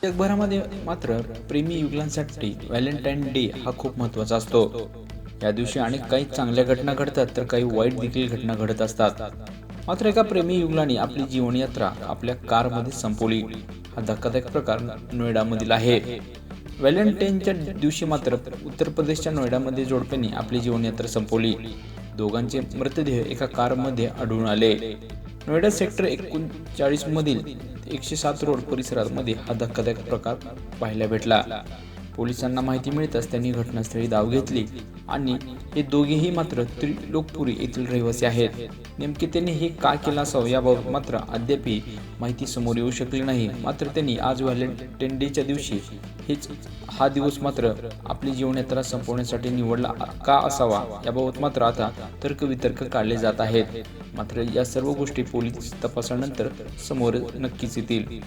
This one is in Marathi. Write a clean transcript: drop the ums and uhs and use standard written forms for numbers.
जगभरामध्ये मात्र प्रेमी युगलांसाठी व्हॅलेंटाईन डे हा खूप महत्त्वाचा असतो. या दिवशी अनेक काही चांगल्या घटना घडतात तर काही वाईट देखील घटना घडत असतात. मात्र एका प्रेमी युगलाने आपली जीवनयात्रा आपल्या कारमध्ये संपवली. हा धक्कादायक प्रकार नोएडामधील आहे. व्हॅलेंटाईनच्या दिवशी मात्र उत्तर प्रदेशच्या नोएडामध्ये जोडप्याने आपली जीवनयात्रा संपवली. दोघांचे मृतदेह एका कारमध्ये आढळून आले. नोएडा सेक्टर 39 मधील 107 रोड परिसरामध्ये हा धक्कादायक प्रकार पाहायला भेटला. पोलिसांना माहिती मिळताच त्यांनी घटनास्थळी धाव घेतली आणि हे दोघेही मात्र त्रिलोकपुरी येथील रहिवासी आहेत. नेमके त्यांनी हे का केलं असावं याबाबत मात्र अद्यापही माहिती समोर येऊ शकली नाही. मात्र त्यांनी आज व्हॅलेंटाईन डेच्या दिवशी हा दिवस मात्र आपली जीवनयात्रा संपवण्यासाठी निवडला का असावा याबाबत मात्र आता तर्कवितर्क काढले जात आहेत. मात्र या सर्व गोष्टी पोलीस तपासानंतर समोर नक्कीच येतील.